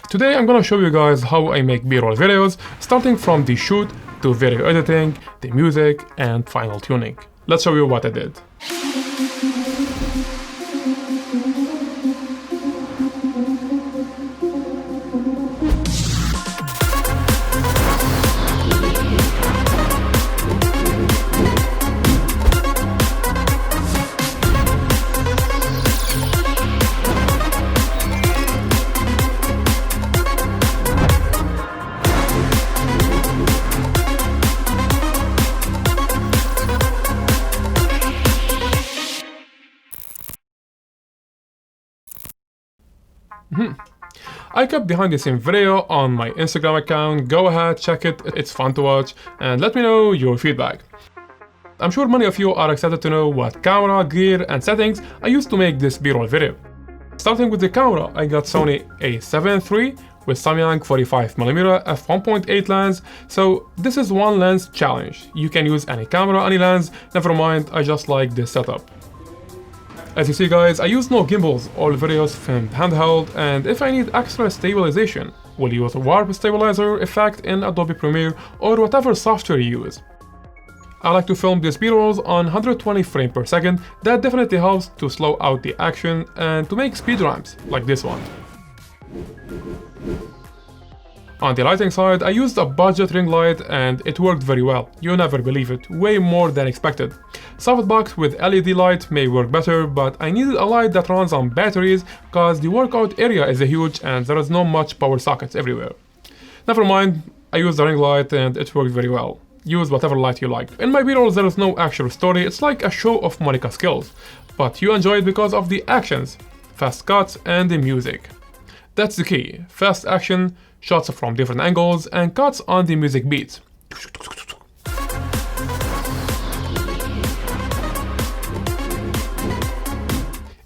Today I'm gonna show you guys how I make B-roll videos, starting from the shoot to video editing, the music, and final tuning. Let's show you what I did. I kept behind the scene video on my Instagram account. Go ahead, check it, it's fun to watch, and let me know your feedback. I'm sure many of you are excited to know what camera, gear, and settings I used to make this B-roll video. Starting with the camera, I got Sony a7 III with Samyang 45mm f1.8 lens, so this is one lens challenge. You can use any camera, any lens, never mind, I just like this setup. As you see guys, I use no gimbals, all videos filmed handheld, and if I need extra stabilization, we'll use a warp stabilizer effect in Adobe Premiere or whatever software you use. I like to film these B-rolls on 120 frames per second, that definitely helps to slow out the action and to make speed ramps, like this one. On the lighting side, I used a budget ring light and it worked very well. You'll never believe it, way more than expected. Softbox with LED light may work better, but I needed a light that runs on batteries cause the workout area is huge and there is not much power sockets everywhere. Never mind, I used the ring light and it worked very well. Use whatever light you like. In my B-rolls there is no actual story, it's like a show of Monica skills. But you enjoy it because of the actions, fast cuts and the music. That's the key, fast action, shots from different angles, and cuts on the music beats.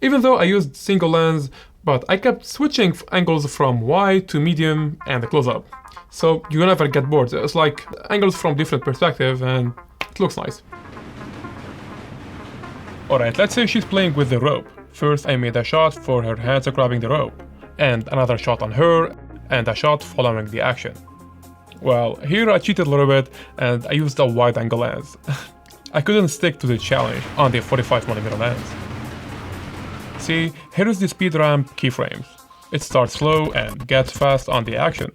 Even though I used single lens, but I kept switching angles from wide to medium and the close-up. So you never get bored, it's like angles from different perspectives and it looks nice. Alright, let's say she's playing with the rope. First I made a shot for her hands grabbing the rope, and another shot on her, and a shot following the action. Well, here I cheated a little bit and I used a wide angle lens. I couldn't stick to the challenge on the 45mm lens. See, here is the speed ramp keyframes. It starts slow and gets fast on the action.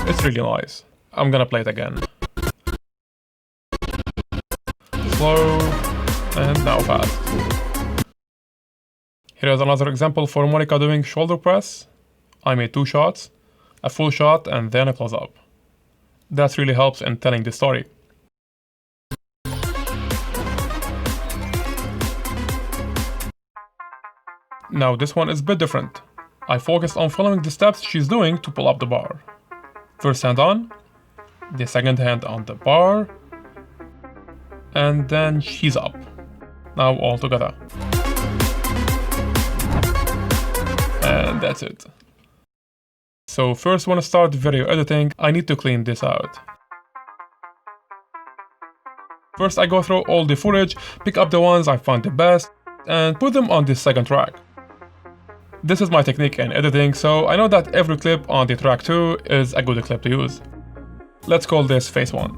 It's really nice. I'm gonna play it again. Slow, and now fast. Here is another example for Monica doing shoulder press. I made 2 shots, a full shot and then a close-up. That really helps in telling the story. Now this one is a bit different. I focused on following the steps she's doing to pull up the bar. First hand on, the second hand on the bar, and then she's up. Now all together. And that's it. So first when I start video editing, I need to clean this out. First I go through all the footage, pick up the ones I find the best, and put them on the second track. This is my technique in editing, so I know that every clip on the track 2 is a good clip to use. Let's call this phase 1.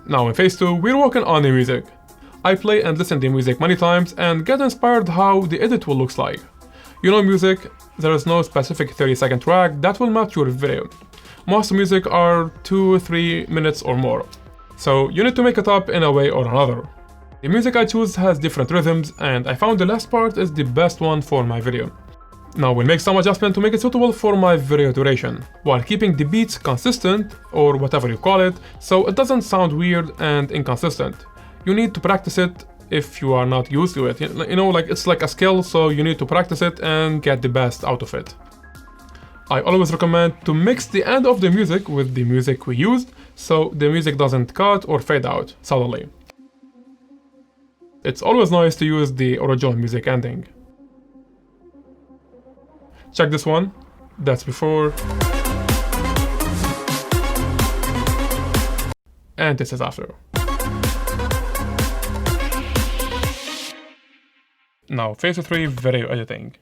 Now in phase 2, we're working on the music. I play and listen to music many times and get inspired how the edit will look like. You know music, there is no specific 30-second track that will match your video. Most music are 2-3 minutes or more. So you need to make it up in a way or another. The music I choose has different rhythms and I found the last part is the best one for my video. Now we'll make some adjustment to make it suitable for my video duration, while keeping the beats consistent, or whatever you call it, so it doesn't sound weird and inconsistent. You need to practice it if you are not used to it. You know, like it's like a skill, so you need to practice it and get the best out of it. I always recommend to mix the end of the music with the music we used, so the music doesn't cut or fade out suddenly. It's always nice to use the original music ending. Check this one, that's before, and this is after. Now phase 3, video editing.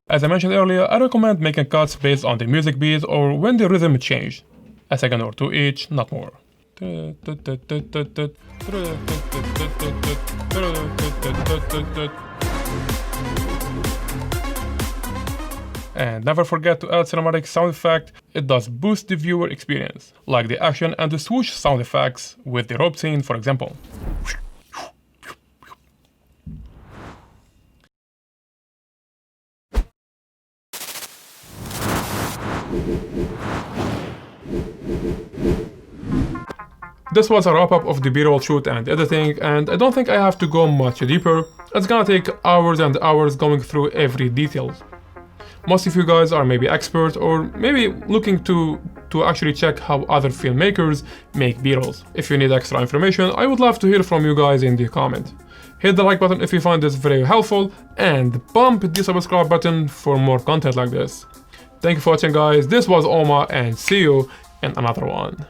As I mentioned earlier, I recommend making cuts based on the music beat or when the rhythm changed. A second or two each, not more. And never forget to add cinematic sound effect. It does boost the viewer experience, like the action and the swoosh sound effects with the rope scene, for example. This was a wrap-up of the B-roll shoot and editing, and I don't think I have to go much deeper. It's gonna take hours and hours going through every detail. Most of you guys are maybe experts or maybe looking to actually check how other filmmakers make B-rolls. If you need extra information, I would love to hear from you guys in the comment. Hit the like button if you find this video helpful, and bump the subscribe button for more content like this. Thank you for watching guys, this was Oma, and see you in another one.